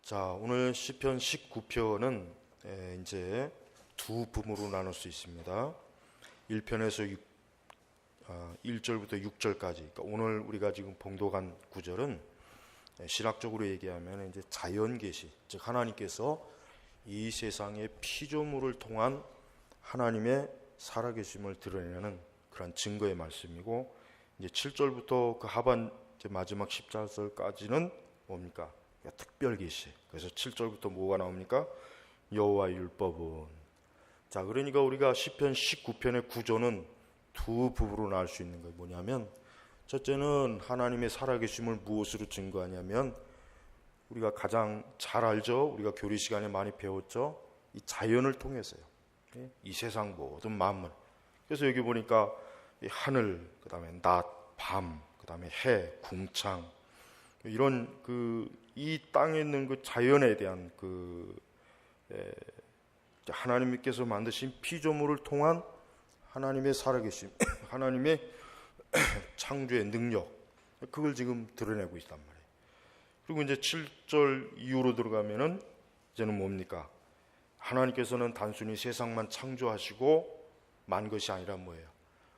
자, 오늘 시편 19편은 이제 두 부분으로 나눌 수 있습니다. 1편에서 1절부터 6절까지. 그러니까 오늘 우리가 지금 봉독한 구절은 신학적으로 얘기하면 이제 자연 계시, 즉 하나님께서 이 세상의 피조물을 통한 하나님의 살아계심을 드러내는 그런 증거의 말씀이고, 이제 7절부터 그 하반 이제 마지막 14절까지는 뭡니까? 특별 계시. 그래서 7절부터 뭐가 나옵니까? 여호와의 율법은. 자, 그러니까 우리가 시편 19편의 구조는 두 부분으로 나눌 수 있는 거예요. 뭐냐면 첫째는 하나님의 살아계심을 무엇으로 증거하냐면, 우리가 가장 잘 알죠. 우리가 교리 시간에 많이 배웠죠. 이 자연을 통해서요. 이 세상 모든 만물. 그래서 여기 보니까 이 하늘, 그 다음에 낮, 밤, 그 다음에 해, 궁창, 이런 이 땅에 있는 그 자연에 대한 하나님께서 만드신 피조물을 통한 하나님의 살아계심, 하나님의 창조의 능력, 그걸 지금 드러내고 있단 말이에요. 그리고 이제 7절 이후로 들어가면은 이제는 뭡니까? 하나님께서는 단순히 세상만 창조하시고 만 것이 아니라 뭐예요?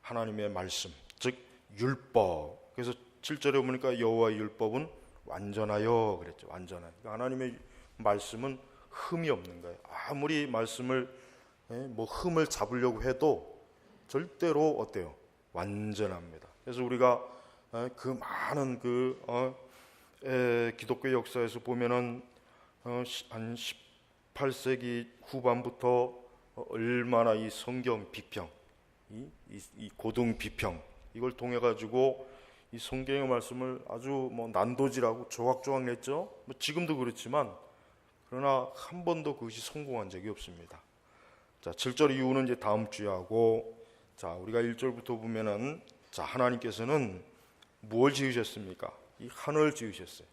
하나님의 말씀, 즉 율법. 그래서 7절에 보니까 여호와의 율법은 완전하여 그랬죠. 완전한. 그러니까 하나님의 말씀은 흠이 없는 거예요. 아무리 말씀을 흠을 잡으려고 해도 절대로 어때요? 완전합니다. 그래서 우리가 그 많은 기독교 역사에서 보면은 한 18세기 후반부터 얼마나 이 성경 비평, 이 고등 비평, 이걸 통해 가지고 이 성경의 말씀을 아주 난도질하고 조각조각 냈죠. 지금도 그렇지만, 그러나 한 번도 그것이 성공한 적이 없습니다. 자, 7절 이후는 이제 다음 주에 하고, 자, 우리가 1절부터 보면은, 자, 하나님께서는 무엇을 지으셨습니까? 이 하늘을 지으셨어요.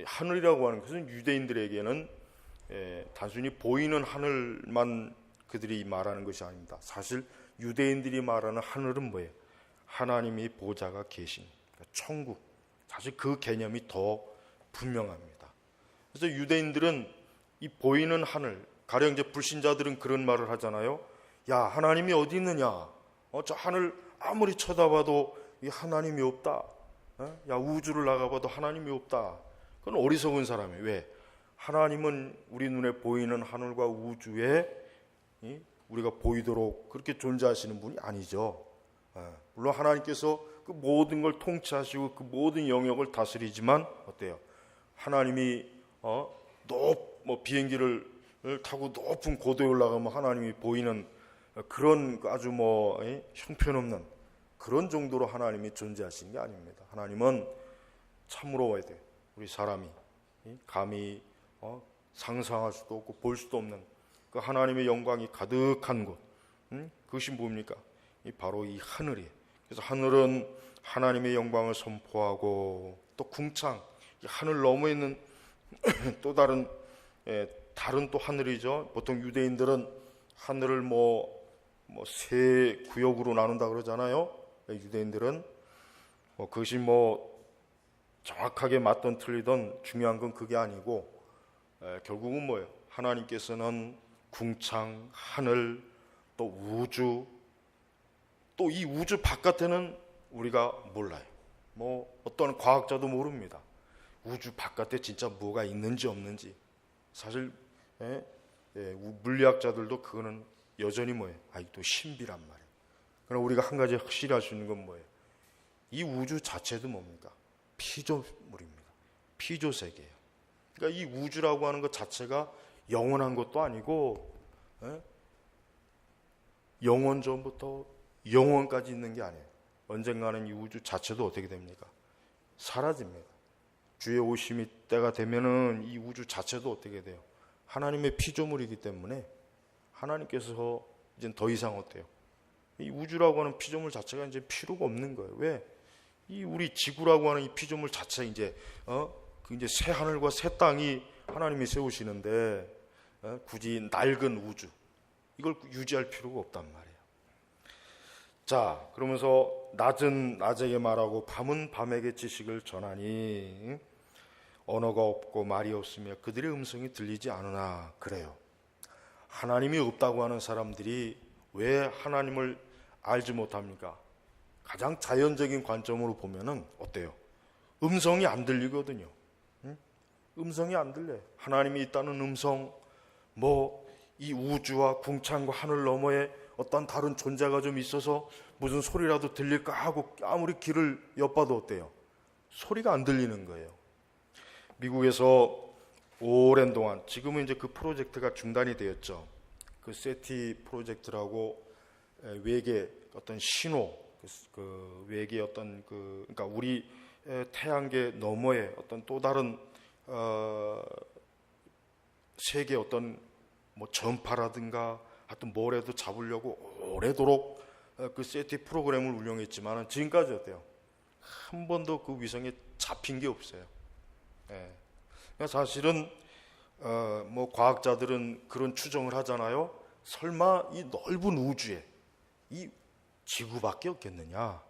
하늘이라고 하는 것은 유대인들에게는 단순히 보이는 하늘만 그들이 말하는 것이 아닙니다. 사실 유대인들이 말하는 하늘은 뭐예요? 하나님이 보좌가 계신 천국, 사실 그 개념이 더 분명합니다. 그래서 유대인들은 이 보이는 하늘, 가령 이제 불신자들은 그런 말을 하잖아요. 야, 하나님이 어디 있느냐? 저 하늘 아무리 쳐다봐도 이 하나님이 없다. 야, 우주를 나가봐도 하나님이 없다. 그건 어리석은 사람이에요. 왜? 하나님은 우리 눈에 보이는 하늘과 우주에 우리가 보이도록 그렇게 존재하시는 분이 아니죠. 물론 하나님께서 그 모든 걸 통치하시고 그 모든 영역을 다스리지만 어때요? 하나님이 비행기를 타고 높은 고도에 올라가면 하나님이 보이는 그런 아주 형편없는 그런 정도로 하나님이 존재하신 게 아닙니다. 하나님은 참으로 우리 사람이 감히 상상할 수도 없고 볼 수도 없는 그 하나님의 영광이 가득한 곳, 그것이 뭡니까? 바로 이 하늘이에요. 그래서 하늘은 하나님의 영광을 선포하고, 또 궁창, 하늘 너머에 있는 또 다른 또 하늘이죠. 보통 유대인들은 하늘을 세 구역으로 나눈다 그러잖아요. 유대인들은 그것이 정확하게 맞든 틀리든 중요한 건 그게 아니고, 결국은 뭐예요? 하나님께서는 궁창, 하늘, 또 우주, 또 이 우주 바깥에는 우리가 몰라요. 어떤 과학자도 모릅니다. 우주 바깥에 진짜 뭐가 있는지 없는지. 사실 물리학자들도 그거는 여전히 아직도 신비란 말이에요. 그러나 우리가 한 가지 확실히 할 수 있는 건 뭐예요? 이 우주 자체도 뭡니까? 피조물입니다. 피조세계예요. 그러니까 이 우주라고 하는 것 자체가 영원한 것도 아니고, 영원 전부터 영원까지 있는 게 아니에요. 언젠가는 이 우주 자체도 어떻게 됩니까? 사라집니다. 주의 오심이 때가 되면은 이 우주 자체도 어떻게 돼요? 하나님의 피조물이기 때문에 하나님께서 이제 더 이상 어때요? 이 우주라고 하는 피조물 자체가 이제 필요가 없는 거예요. 왜? 이 우리 지구라고 하는 이 피조물 자체 이제 새 하늘과 새 땅이 하나님이 세우시는데, 굳이 낡은 우주 이걸 유지할 필요가 없단 말이에요. 자, 그러면서 낮은 낮에게 말하고 밤은 밤에게 지식을 전하니, 언어가 없고 말이 없으며 그들의 음성이 들리지 않으나 그래요. 하나님이 없다고 하는 사람들이 왜 하나님을 알지 못합니까? 가장 자연적인 관점으로 보면은 어때요? 음성이 안 들리거든요. 응? 음성이 안 들려요. 하나님이 있다는 음성, 뭐 이 우주와 궁창과 하늘 너머에 어떤 다른 존재가 좀 있어서 무슨 소리라도 들릴까 하고 아무리 귀를 엿봐도 어때요? 소리가 안 들리는 거예요. 미국에서 오랜 동안, 지금은 이제 그 프로젝트가 중단이 되었죠. 그 세티 프로젝트라고 외계 어떤 신호, 그 외계 어떤 그러니까 우리 태양계 너머의 어떤 또 다른 세계 어떤 뭐 전파라든가 하여튼 뭐라도 잡으려고 오래도록 그 세티 프로그램을 운영했지만 지금까지 어때요? 한 번도 그 위성에 잡힌 게 없어요. 예. 그러니까 사실은 뭐 과학자들은 그런 추정을 하잖아요. 설마 이 넓은 우주에 이 지구밖에 없겠느냐?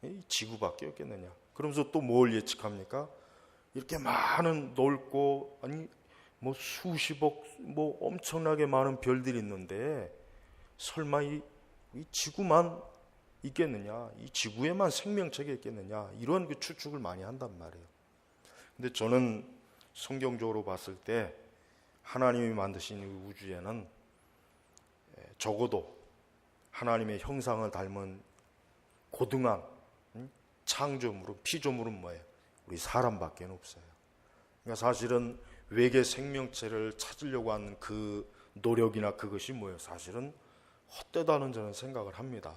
이 지구밖에 없겠느냐? 그러면서 또 뭘 예측합니까? 이렇게 많은 넓고 아니 뭐 수십억 뭐 엄청나게 많은 별들이 있는데 설마 이 지구만 있겠느냐? 이 지구에만 생명체가 있겠느냐? 이런 그 추측을 많이 한단 말이에요. 근데 저는 성경적으로 봤을 때 하나님이 만드신 이 우주에는 적어도 하나님의 형상을 닮은 고등한 창조물은 피조물은 뭐예요? 우리 사람밖에 없어요. 그러니까 사실은 외계 생명체를 찾으려고 하는 그 노력이나 그것이 뭐예요? 사실은 헛되다는 저는 생각을 합니다.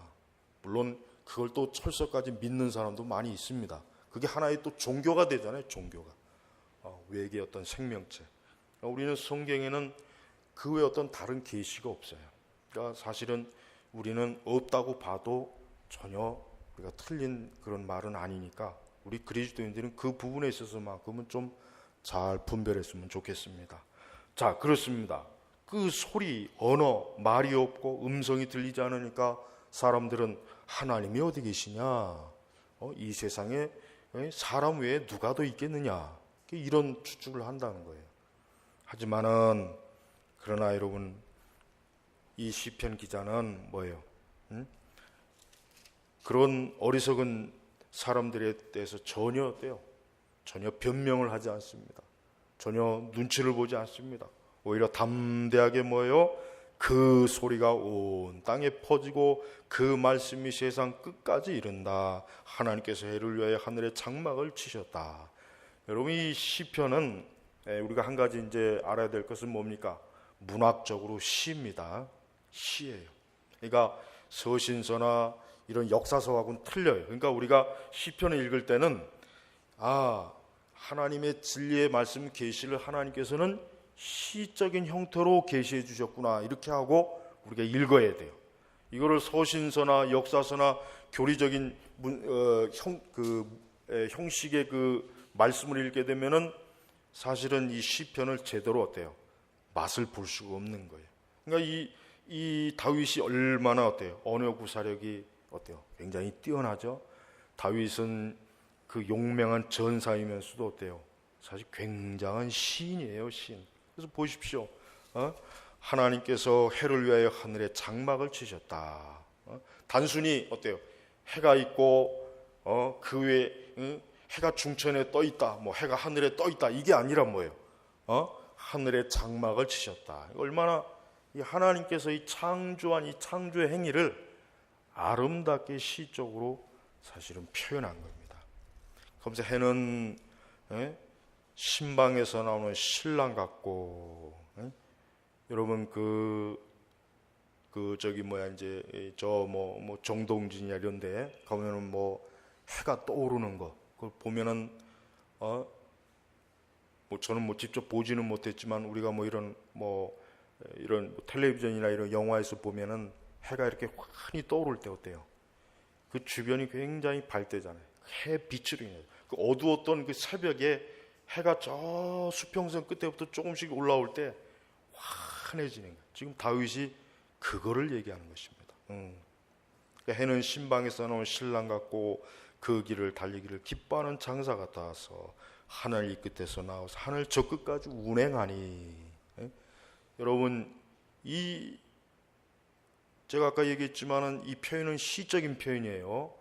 물론 그걸 또 철석까지 믿는 사람도 많이 있습니다. 그게 하나의 또 종교가 되잖아요. 종교가 외계 어떤 생명체. 우리는 성경에는 그 외에 어떤 다른 계시가 없어요. 그러니까 사실은 우리는 없다고 봐도 전혀 우리가 틀린 그런 말은 아니니까 우리 그리스도인들은 그 부분에 있어서만큼은 좀 잘 분별했으면 좋겠습니다. 자, 그렇습니다. 그 소리, 언어, 말이 없고 음성이 들리지 않으니까 사람들은 하나님이 어디 계시냐? 이 세상에 사람 외에 누가 더 있겠느냐? 이런 추측을 한다는 거예요. 하지만은 그러나 여러분 이 시편 기자는 뭐예요? 그런 어리석은 사람들에 대해서 전혀 어때요? 전혀 변명을 하지 않습니다. 전혀 눈치를 보지 않습니다. 오히려 담대하게 뭐예요? 그 소리가 온 땅에 퍼지고 그 말씀이 세상 끝까지 이른다. 하나님께서 해를 위하여 하늘에 장막을 치셨다. 여러분 이 시편은 우리가 한 가지 이제 알아야 될 것은 뭡니까? 문학적으로 시입니다. 시예요. 그러니까 서신서나 이런 역사서하고는 틀려요. 그러니까 우리가 시편을 읽을 때는 하나님의 진리의 말씀 계시를 하나님께서는 시적인 형태로 계시해 주셨구나 이렇게 하고 우리가 읽어야 돼요. 이거를 서신서나 역사서나 교리적인 형식의 그 말씀을 읽게 되면은 사실은 이 시편을 제대로 어때요? 맛을 볼 수가 없는 거예요. 그러니까 이 다윗이 얼마나 어때요? 언어 구사력이 어때요? 굉장히 뛰어나죠. 다윗은 그 용맹한 전사이면서도 어때요? 사실 굉장한 시인이에요, 시인. 그래서 보십시오. 하나님께서 해를 위하여 하늘에 장막을 치셨다. 단순히 어때요? 해가 있고 그 외에 해가 중천에 떠 있다. 뭐 해가 하늘에 떠 있다. 이게 아니라 뭐예요? 하늘에 장막을 치셨다. 얼마나 이 하나님께서 이 창조한 이 창조의 행위를 아름답게 시적으로 사실은 표현한 겁니다. 그러면서 해는 신방에서 나오는 신랑 같고, 여러분 뭐 정동진이나 이런데 가면은 뭐 해가 떠오르는 거 그걸 보면은 뭐 저는 뭐 직접 보지는 못했지만 우리가 뭐 이런 텔레비전이나 이런 영화에서 보면은 해가 이렇게 환히 떠오를 때 어때요? 그 주변이 굉장히 밝대잖아요. 해 빛으로 인해서 그 어두웠던 그 새벽에 해가 저 수평선 끝에부터 조금씩 올라올 때 환해지는 거예요. 지금 다윗이 그거를 얘기하는 것입니다. 그러니까 해는 신방에서 나온 신랑 같고 그 길을 달리기를 기뻐하는 장사 같아서 하늘 이 끝에서 나와서 하늘 저 끝까지 운행하니. 예? 여러분, 이 제가 아까 얘기했지만은 이 표현은 시적인 표현이에요.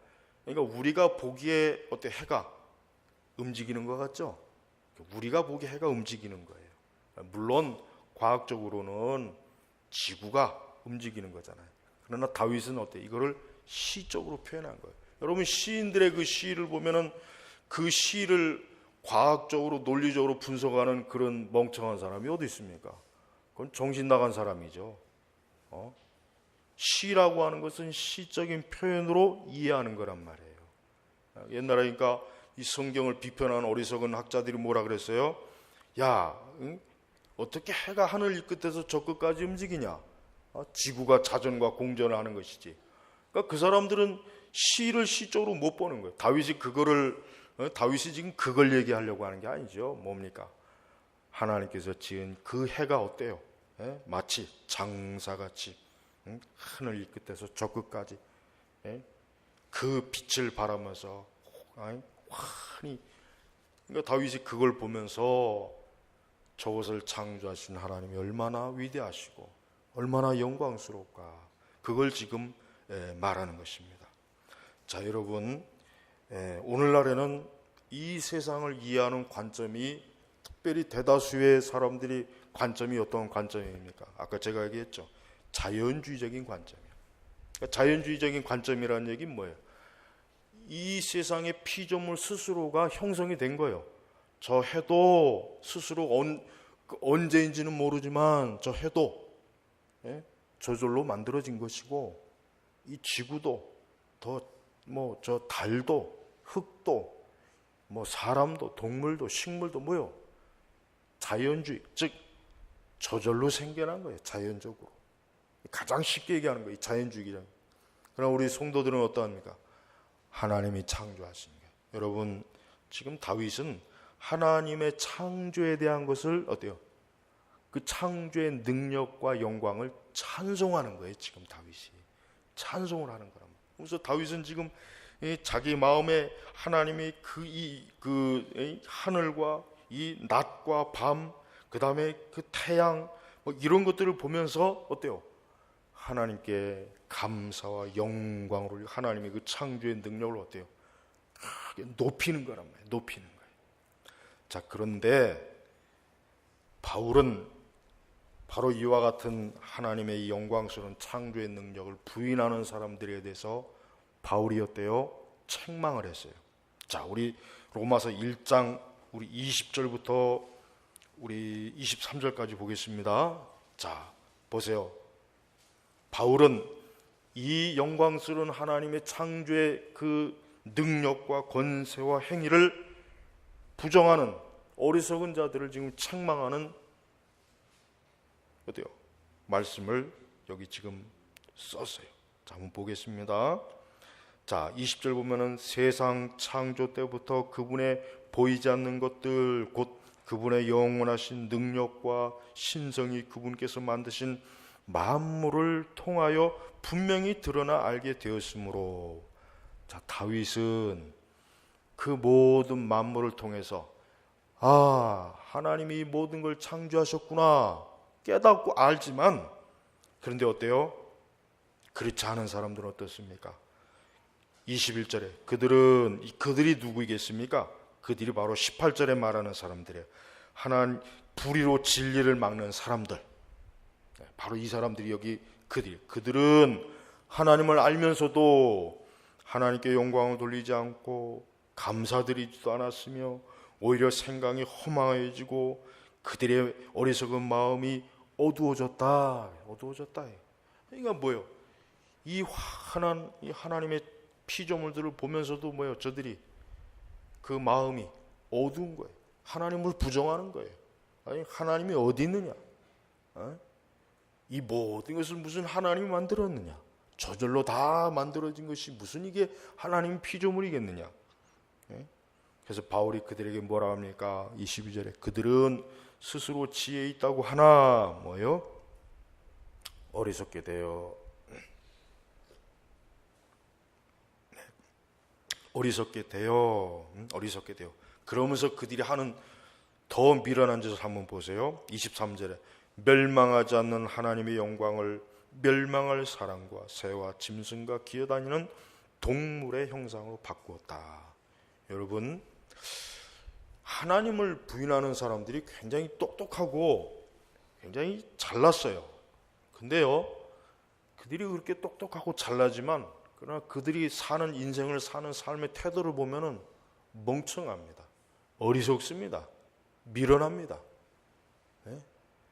그러니까 우리가 보기에 어때 해가 움직이는 것 같죠? 우리가 보기에 해가 움직이는 거예요. 물론 과학적으로는 지구가 움직이는 거잖아요. 그러나 다윗은 어때? 이거를 시적으로 표현한 거예요. 여러분, 시인들의 그 시를 보면은 그 시를 과학적으로 논리적으로 분석하는 그런 멍청한 사람이 어디 있습니까? 그건 정신 나간 사람이죠. 시라고 하는 것은 시적인 표현으로 이해하는 거란 말이에요. 옛날에 그러니까 이 성경을 비판하는 어리석은 학자들이 뭐라 그랬어요? 야, 어떻게 해가 하늘 이 끝에서 저 끝까지 움직이냐? 지구가 자전과 공전을 하는 것이지. 그러니까 그 사람들은 시를 시적으로 못 보는 거예요. 다윗이 지금 그걸 얘기하려고 하는 게 아니죠. 뭡니까? 하나님께서 지은 그 해가 어때요? 마치 장사같이 하늘 이 끝에서 저 끝까지 그 빛을 바라면서 환히, 그러니까 다윗이 그걸 보면서 저것을 창조하신 하나님이 얼마나 위대하시고 얼마나 영광스러울까, 그걸 지금 말하는 것입니다. 자, 여러분, 오늘날에는 이 세상을 이해하는 관점이, 특별히 대다수의 사람들이 관점이 어떤 관점입니까? 아까 제가 얘기했죠. 자연주의적인 관점이에요. 그러니까 자연주의적인 관점이라는 얘기는 뭐예요? 이 세상의 피조물 스스로가 형성이 된 거예요. 저 해도 스스로 언제인지는 모르지만 저 해도 저절로 만들어진 것이고, 이 지구도 저 달도 흙도 사람도 동물도 식물도 뭐요? 자연주의, 즉 저절로 생겨난 거예요. 자연적으로. 가장 쉽게 얘기하는 거예요. 자연주의라는. 그러나 우리 성도들은 어떠합니까? 하나님이 창조하신 거예요. 여러분, 지금 다윗은 하나님의 창조에 대한 것을 어때요? 그 창조의 능력과 영광을 찬송하는 거예요. 지금 다윗이 찬송을 하는 거란 말이에요. 그래서 다윗은 지금 자기 마음에 하나님이 그 하늘과 이 낮과 밤, 그 다음에 그 태양, 이런 것들을 보면서 어때요? 하나님께 감사와 영광으로 하나님의 그 창조의 능력을 어때요? 높이는 거란 말이에요. 높이는 거예요. 자, 그런데 바울은 바로 이와 같은 하나님의 이 영광스러운 창조의 능력을 부인하는 사람들에 대해서 바울이 어때요? 책망을 했어요. 자, 우리 로마서 1장 우리 20절부터 우리 23절까지 보겠습니다. 자, 보세요. 바울은 이 영광스러운 하나님의 창조의 그 능력과 권세와 행위를 부정하는 어리석은 자들을 지금 책망하는 어때요? 말씀을 여기 지금 썼어요. 자, 한번 보겠습니다. 자, 20절 보면은 세상 창조 때부터 그분의 보이지 않는 것들, 곧 그분의 영원하신 능력과 신성이 그분께서 만드신 만물을 통하여 분명히 드러나 알게 되었으므로. 자, 다윗은 그 모든 만물을 통해서 하나님이 모든 걸 창조하셨구나 깨닫고 알지만, 그런데 어때요? 그렇지 않은 사람들은 어떻습니까? 21절에 그들이 누구이겠습니까? 그들이 바로 18절에 말하는 사람들이에요. 하나님 불의로 진리를 막는 사람들, 바로 이 사람들이 여기 그들은 하나님을 알면서도 하나님께 영광을 돌리지 않고 감사드리지도 않았으며 오히려 생각이 허망해지고 그들의 어리석은 마음이 어두워졌다. 그러니까 뭐예요? 이 하나님의 피조물들을 보면서도 뭐예요? 저들이 그 마음이 어두운 거예요. 하나님을 부정하는 거예요. 아니, 하나님이 어디 있느냐? 이 모든 것을 무슨 하나님이 만들었느냐? 저절로 다 만들어진 것이 무슨 이게 하나님 피조물이겠느냐? 그래서 바울이 그들에게 뭐라 합니까? 22절에 그들은 스스로 지혜 있다고 하나 뭐요? 어리석게 되어 어리석게 돼요. 어리석게 돼요. 그러면서 그들이 하는 더 미련한 짓을 한번 보세요. 23절에 멸망하지 않는 하나님의 영광을 멸망할 사람과 새와 짐승과 기어다니는 동물의 형상으로 바꾸었다. 여러분, 하나님을 부인하는 사람들이 굉장히 똑똑하고 굉장히 잘났어요. 근데요, 그들이 그렇게 똑똑하고 잘나지만 그러나 그들이 사는 인생을 사는 삶의 태도를 보면은 멍청합니다. 어리석습니다. 미련합니다. 네?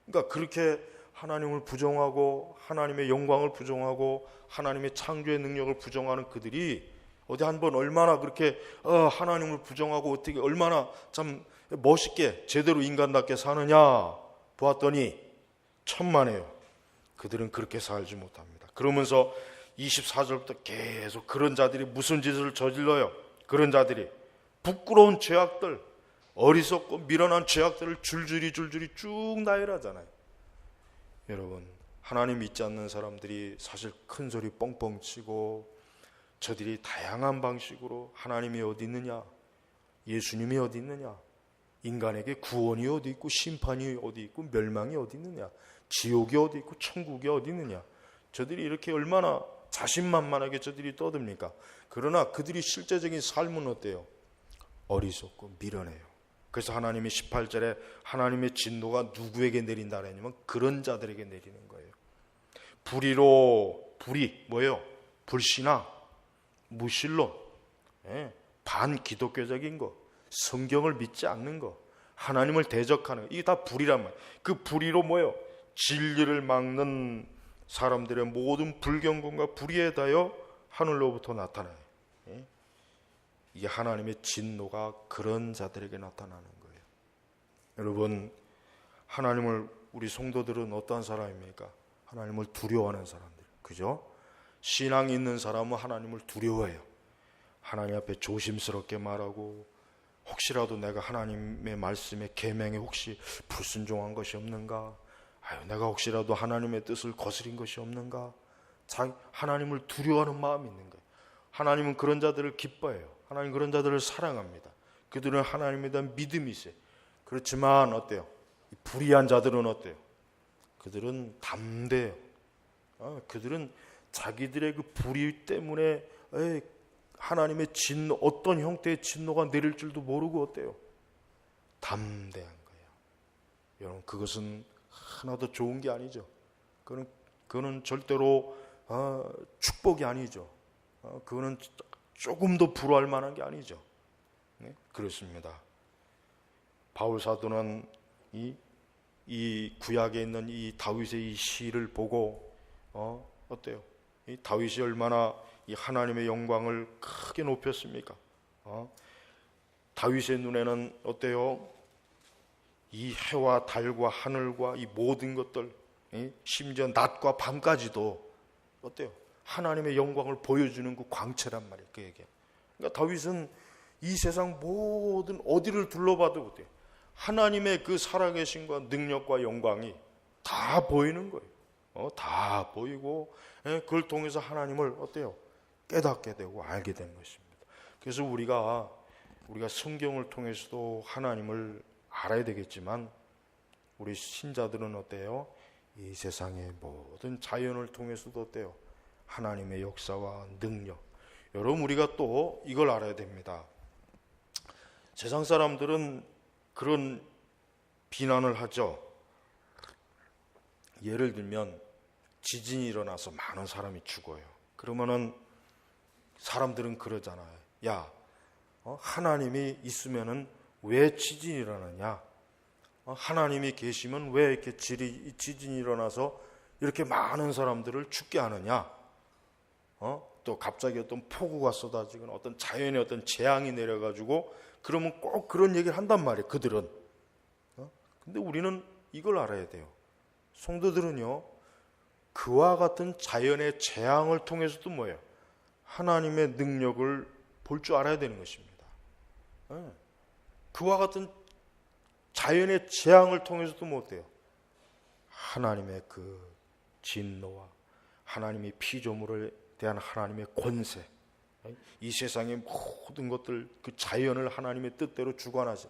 그러니까 그렇게 하나님을 부정하고 하나님의 영광을 부정하고 하나님의 창조의 능력을 부정하는 그들이 어디 한번 얼마나 그렇게 하나님을 부정하고 어떻게 얼마나 참 멋있게 제대로 인간답게 사느냐 보았더니 천만에요. 그들은 그렇게 살지 못합니다. 그러면서 24절부터 계속 그런 자들이 무슨 짓을 저질러요? 그런 자들이 부끄러운 죄악들, 어리석고 미련한 죄악들을 줄줄이 쭉 나열하잖아요. 여러분, 하나님 믿지 않는 사람들이 사실 큰 소리 뻥뻥 치고 저들이 다양한 방식으로 하나님이 어디 있느냐, 예수님이 어디 있느냐, 인간에게 구원이 어디 있고 심판이 어디 있고 멸망이 어디 있느냐, 지옥이 어디 있고 천국이 어디 있느냐, 저들이 이렇게 얼마나 자신만만하게 저들이 떠듭니까? 그러나 그들이 실제적인 삶은 어때요? 어리석고 미련해요. 그래서 하나님이 18절에 하나님의 진노가 누구에게 내린다 그랬냐면 그런 자들에게 내리는 거예요. 불의 뭐예요? 불신앙, 무신론, 반기독교적인 거, 성경을 믿지 않는 거, 하나님을 대적하는 거, 이게 다 불의란 말이에요. 그 불의로 뭐예요? 진리를 막는 사람들의 모든 불경건과 불의에 대하여 하늘로부터 나타나요. 이게 하나님의 진노가 그런 자들에게 나타나는 거예요. 여러분, 하나님을 우리 성도들은 어떠한 사람입니까? 하나님을 두려워하는 사람들, 그죠? 신앙이 있는 사람은 하나님을 두려워해요. 하나님 앞에 조심스럽게 말하고 혹시라도 내가 하나님의 말씀에 계명에 혹시 불순종한 것이 없는가? 내가 혹시라도 하나님의 뜻을 거스린 것이 없는가? 하나님을 두려워하는 마음이 있는 거예요. 하나님은 그런 자들을 기뻐해요. 하나님 그런 자들을 사랑합니다. 그들은 하나님에 대한 믿음이 있어요. 그렇지만 어때요? 불의한 자들은 어때요? 그들은 담대해요. 그들은 자기들의 그 불의 때문에 하나님의 진노, 어떤 형태의 진노가 내릴 줄도 모르고 어때요? 담대한 거예요. 여러분, 그것은 하나도 좋은 게 아니죠. 그거는 절대로 축복이 아니죠. 그거는 조금도 부러워할 만한 게 아니죠. 네? 그렇습니다. 바울 사도는 이 구약에 있는 이 다윗의 이 시를 보고 어때요? 이 다윗이 얼마나 이 하나님의 영광을 크게 높였습니까? 다윗의 눈에는 어때요? 이 해와 달과 하늘과 이 모든 것들, 심지어 낮과 밤까지도 어때요? 하나님의 영광을 보여주는 그 광채란 말이에요. 그에게. 그러니까 다윗은 이 세상 모든 어디를 둘러봐도 어때요? 하나님의 그 살아계신과 능력과 영광이 다 보이는 거예요. 다 보이고 그걸 통해서 하나님을 어때요? 깨닫게 되고 알게 된 것입니다. 그래서 우리가 성경을 통해서도 하나님을 알아야 되겠지만 우리 신자들은 어때요? 이 세상의 모든 자연을 통해서도 어때요? 하나님의 역사와 능력. 여러분, 우리가 또 이걸 알아야 됩니다. 세상 사람들은 그런 비난을 하죠. 예를 들면 지진이 일어나서 많은 사람이 죽어요. 그러면은 사람들은 그러잖아요. 야, 하나님이 있으면은 왜 지진이 일어나냐? 하나님이 계시면 왜 이렇게 지진이 일어나서 이렇게 많은 사람들을 죽게 하느냐? 또 갑자기 어떤 폭우가 쏟아지거나 어떤 자연의 어떤 재앙이 내려가지고 그러면 꼭 그런 얘기를 한단 말이에요. 그들은. 근데 우리는 이걸 알아야 돼요. 성도들은요, 그와 같은 자연의 재앙을 통해서도 뭐예요? 하나님의 능력을 볼 줄 알아야 되는 것입니다. 그와 같은 자연의 재앙을 통해서도 뭐 어때요? 하나님의 그 진노와 하나님의 피조물에 대한 하나님의 권세, 이 세상의 모든 것들, 그 자연을 하나님의 뜻대로 주관하시.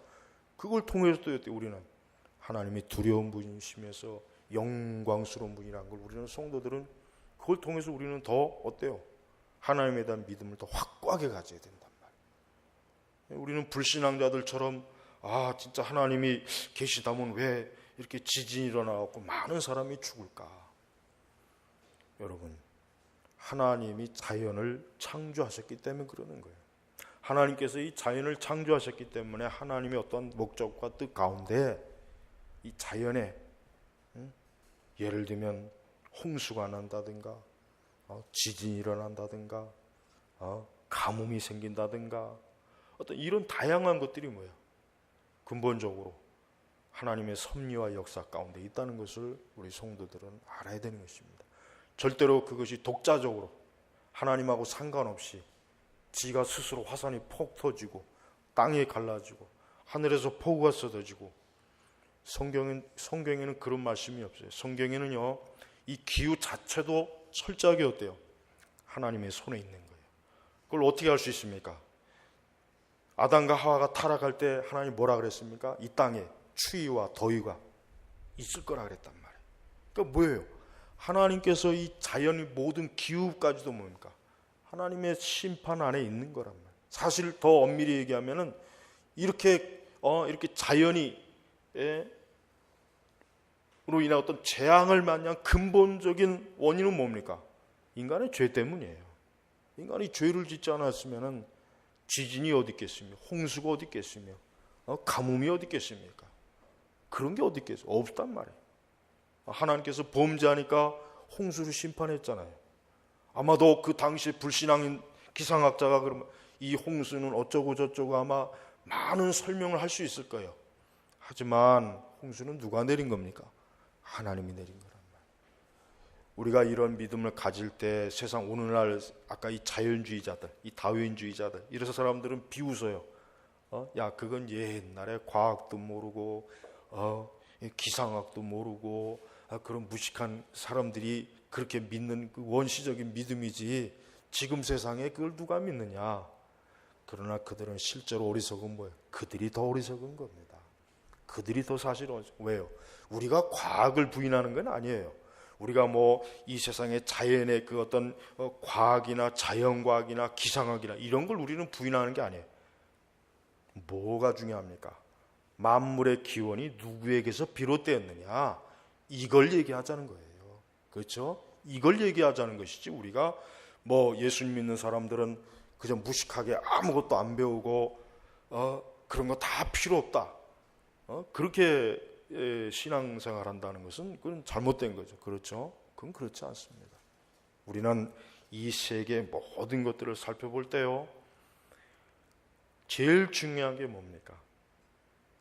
그걸 통해서도 우리는 하나님이 두려운 분이시면서 영광스러운 분이라는 걸 우리는 성도들은 그걸 통해서 우리는 더 어때요? 하나님에 대한 믿음을 더 확고하게 가져야 된단 말이에요. 우리는 불신앙자들처럼 진짜 하나님이 계시다면 왜 이렇게 지진이 일어나고 많은 사람이 죽을까? 여러분, 하나님이 자연을 창조하셨기 때문에 그러는 거예요. 하나님께서 이 자연을 창조하셨기 때문에 하나님의 어떤 목적과 뜻 가운데 이 자연에 예를 들면 홍수가 난다든가 지진이 일어난다든가 가뭄이 생긴다든가 어떤 이런 다양한 것들이 뭐예요? 근본적으로 하나님의 섭리와 역사 가운데 있다는 것을 우리 성도들은 알아야 되는 것입니다. 절대로 그것이 독자적으로 하나님하고 상관없이 지가 스스로 화산이 폭 터지고 땅이 갈라지고 하늘에서 폭우가 쏟아지고 성경에는 그런 말씀이 없어요. 성경에는요, 이 기후 자체도 철저하게 어때요? 하나님의 손에 있는 거예요. 그걸 어떻게 할 수 있습니까? 아담과 하와가 타락할 때 하나님 뭐라 그랬습니까? 이 땅에 추위와 더위가 있을 거라 그랬단 말이에요. 그러니까 뭐예요? 하나님께서 이 자연의 모든 기후까지도 뭡니까? 하나님의 심판 안에 있는 거란 말이에요. 사실 더 엄밀히 얘기하면은 이렇게 자연이 로 인한 어떤 재앙을 맞는 근본적인 원인은 뭡니까? 인간의 죄 때문이에요. 인간이 죄를 짓지 않았으면은 지진이 어디 있겠습니까? 홍수가 어디 있겠으며 가뭄이 어디 있겠습니까? 그런 게 어디 있겠어요? 없단 말이에요. 하나님께서 범죄하니까 홍수를 심판했잖아요. 아마도 그 당시 불신앙인 기상학자가 그러면 이 홍수는 어쩌고 저쩌고 아마 많은 설명을 할 수 있을 거예요. 하지만 홍수는 누가 내린 겁니까? 하나님이 내린 거란 말이에요. 우리가 이런 믿음을 가질 때 세상 오늘날 아까 이 자연주의자들, 이 다윈주의자들 이래서 사람들은 비웃어요. 야, 그건 옛날에 과학도 모르고 기상학도 모르고 그런 무식한 사람들이 그렇게 믿는 그 원시적인 믿음이지 지금 세상에 그걸 누가 믿느냐. 그러나 그들은 실제로 어리석은 뭐예요? 그들이 더 어리석은 겁니다. 그들이 더 사실은 왜요? 우리가 과학을 부인하는 건 아니에요. 우리가 뭐 이 세상의 자연의 그 어떤 과학이나 자연과학이나 기상학이나 이런 걸 우리는 부인하는 게 아니에요. 뭐가 중요합니까? 만물의 기원이 누구에게서 비롯되었느냐, 이걸 얘기하자는 거예요. 그렇죠? 이걸 얘기하자는 것이지 우리가 뭐 예수님 믿는 사람들은 그저 무식하게 아무것도 안 배우고 그런 거 다 필요 없다, 그렇게 신앙생활 한다는 것은 그건 잘못된 거죠. 그렇죠? 그건 그렇지 않습니다. 우리는 이 세계의 모든 것들을 살펴볼 때요, 제일 중요한 게 뭡니까?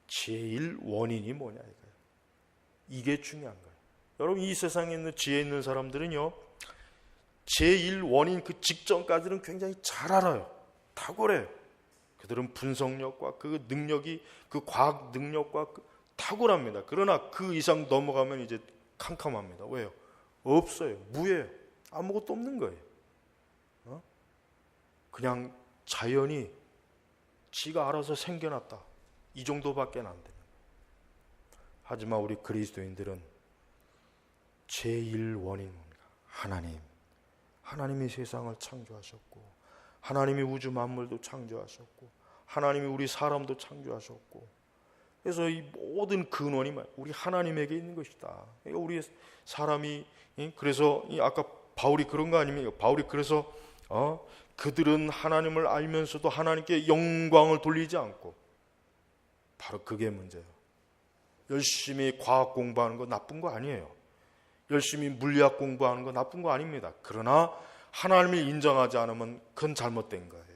제일 원인이 뭐냐 이거예요. 이게 중요한 거예요. 여러분, 이 세상에 있는 지혜 있는 사람들은요, 제일 원인 그 직전까지는 굉장히 잘 알아요. 탁월해요. 그들은 분석력과 그 능력이, 그 과학 능력과 탁월합니다. 그러나 그 이상 넘어가면 이제 캄캄합니다. 왜요? 없어요. 무예요. 아무것도 없는 거예요. 그냥 자연이 지가 알아서 생겨났다, 이 정도밖에 안 되는 거예요. 하지만 우리 그리스도인들은 제일 원인 뭡니까? 하나님이 세상을 창조하셨고, 하나님이 우주 만물도 창조하셨고, 하나님이 우리 사람도 창조하셨고, 그래서 이 모든 근원이 우리 하나님에게 있는 것이다. 그러니까 우리 사람이, 그래서 아까 바울이 그런 거 아닙니까? 바울이 그래서 그들은 하나님을 알면서도 하나님께 영광을 돌리지 않고, 바로 그게 문제예요. 열심히 과학 공부하는 거 나쁜 거 아니에요. 열심히 물리학 공부하는 거 나쁜 거 아닙니다. 그러나 하나님을 인정하지 않으면 그건 잘못된 거예요.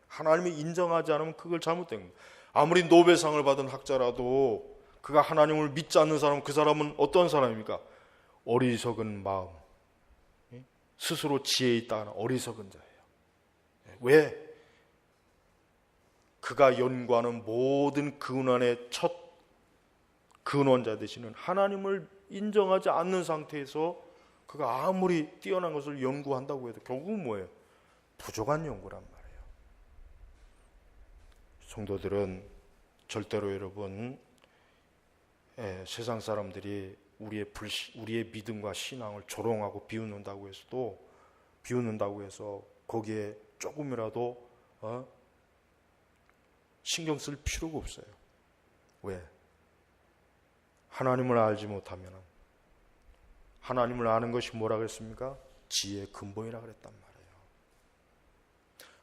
하나님을 인정하지 않으면 그걸 잘못된 거예요. 아무리 노벨상을 받은 학자라도 그가 하나님을 믿지 않는 사람은 그 사람은 어떤 사람입니까? 어리석은 마음, 스스로 지혜 있다 하는 어리석은 자예요. 왜? 그가 연구하는 모든 근원의 첫 근원자 되시는 하나님을 인정하지 않는 상태에서 그가 아무리 뛰어난 것을 연구한다고 해도 결국은 뭐예요? 부족한 연구란 말이에요. 성도들은 절대로 여러분, 세상 사람들이 우리의 믿음과 신앙을 조롱하고 비웃는다고 해서 거기에 조금이라도 신경 쓸 필요가 없어요. 왜? 하나님을 알지 못하면, 하나님을 아는 것이 뭐라 그랬습니까? 지혜의 근본이라 그랬단 말이에요.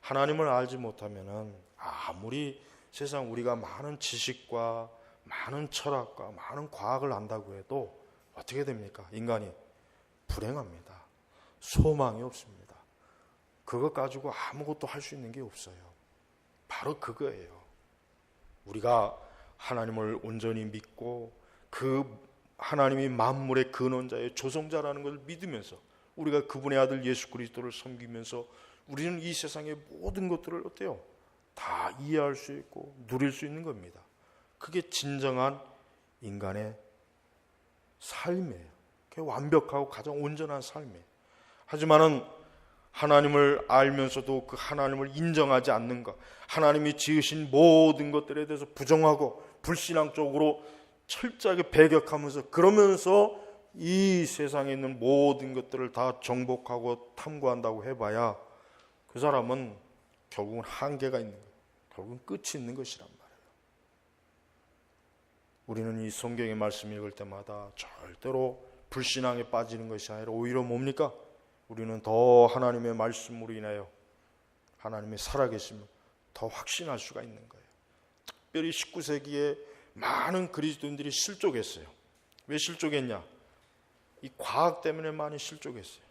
하나님을 알지 못하면 아무리 세상 우리가 많은 지식과 많은 철학과 많은 과학을 안다고 해도 어떻게 됩니까? 인간이 불행합니다. 소망이 없습니다. 그것 가지고 아무것도 할 수 있는 게 없어요. 바로 그거예요. 우리가 하나님을 온전히 믿고 그 하나님이 만물의 근원자의 조성자라는 것을 믿으면서 우리가 그분의 아들 예수 그리스도를 섬기면서 우리는 이 세상의 모든 것들을 어때요? 다 이해할 수 있고 누릴 수 있는 겁니다. 그게 진정한 인간의 삶이에요. 그게 완벽하고 가장 온전한 삶이에요. 하지만은 하나님을 알면서도 그 하나님을 인정하지 않는 것, 하나님이 지으신 모든 것들에 대해서 부정하고 불신앙적으로 철저하게 배격하면서 그러면서 이 세상에 있는 모든 것들을 다 정복하고 탐구한다고 해봐야 그 사람은 결국은 한계가 있는 거예요. 결국은 끝이 있는 것이란 말이에요. 우리는 이 성경의 말씀 읽을 때마다 절대로 불신앙에 빠지는 것이 아니라 오히려 뭡니까? 우리는 더 하나님의 말씀으로 인하여 하나님의 살아계심을 더 확신할 수가 있는 거예요. 특별히 19세기에 많은 그리스도인들이 실족했어요. 왜 실족했냐? 이 과학 때문에 많이 실족했어요.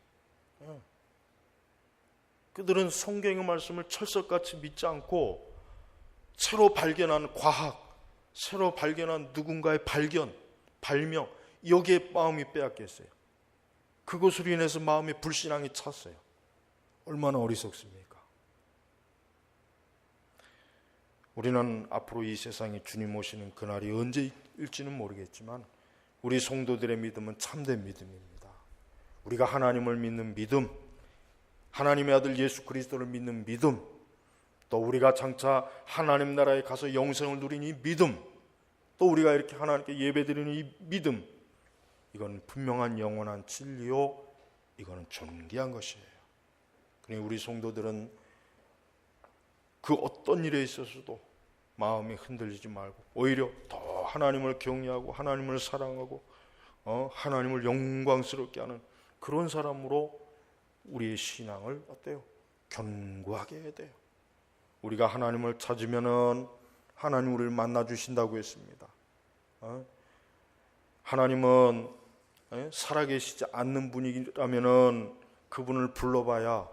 그들은 성경의 말씀을 철석같이 믿지 않고 새로 발견한 과학, 새로 발견한 누군가의 발명, 여기에 마음이 빼앗겼어요. 그것으로 인해서 마음에 불신앙이 찼어요. 얼마나 어리석습니까? 우리는 앞으로 이 세상에 주님 오시는 그날이 언제일지는 모르겠지만 우리 성도들의 믿음은 참된 믿음입니다. 우리가 하나님을 믿는 믿음, 하나님의 아들 예수 그리스도를 믿는 믿음, 또 우리가 장차 하나님 나라에 가서 영생을 누리는 이 믿음, 또 우리가 이렇게 하나님께 예배드리는 이 믿음, 이건 분명한 영원한 진리요, 이거는 존귀한 것이에요. 그러니 우리 성도들은 그 어떤 일에 있어서도 마음이 흔들리지 말고 오히려 더 하나님을 경외하고 하나님을 사랑하고 하나님을 영광스럽게 하는 그런 사람으로 우리의 신앙을 어때요? 견고하게 해야 돼요. 우리가 하나님을 찾으면은 하나님 우리를 만나 주신다고 했습니다. 하나님은 살아계시지 않는 분이라면은 그분을 불러봐야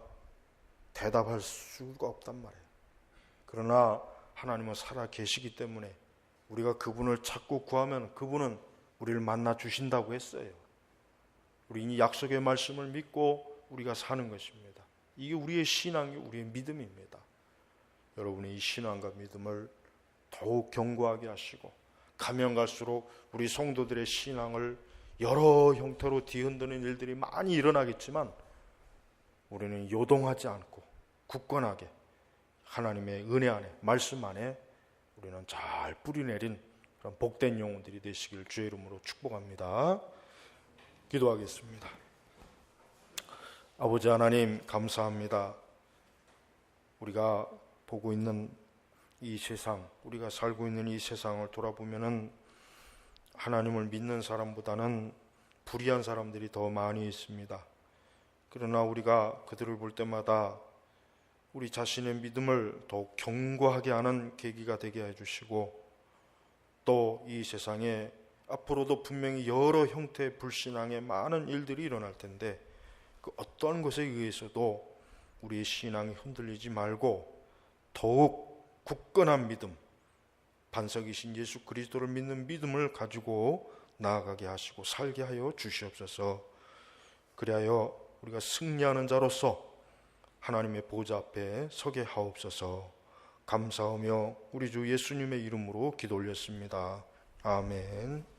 대답할 수가 없단 말이에요. 그러나 하나님은 살아계시기 때문에 우리가 그분을 찾고 구하면 그분은 우리를 만나 주신다고 했어요. 우리 이 약속의 말씀을 믿고 우리가 사는 것입니다. 이게 우리의 신앙이 우리의 믿음입니다. 여러분의 이 신앙과 믿음을 더욱 견고하게 하시고 가면 갈수록 우리 성도들의 신앙을 여러 형태로 뒤흔드는 일들이 많이 일어나겠지만 우리는 요동하지 않고 굳건하게 하나님의 은혜 안에 말씀 안에 우리는 잘 뿌리내린 그런 복된 영혼들이 되시길 주의 이름으로 축복합니다. 기도하겠습니다. 아버지 하나님 감사합니다. 우리가 보고 있는 이 세상, 우리가 살고 있는 이 세상을 돌아보면은 하나님을 믿는 사람보다는 불의한 사람들이 더 많이 있습니다. 그러나 우리가 그들을 볼 때마다 우리 자신의 믿음을 더욱 견고하게 하는 계기가 되게 해주시고 또 이 세상에 앞으로도 분명히 여러 형태의 불신앙의 많은 일들이 일어날 텐데 그 어떤 것에 의해서도 우리의 신앙이 흔들리지 말고 더욱 굳건한 믿음, 반석이신 예수 그리스도를 믿는 믿음을 가지고 나아가게 하시고 살게 하여 주시옵소서. 그리하여 우리가 승리하는 자로서 하나님의 보좌 앞에 서게 하옵소서. 감사하며 우리 주 예수님의 이름으로 기도 올렸습니다. 아멘.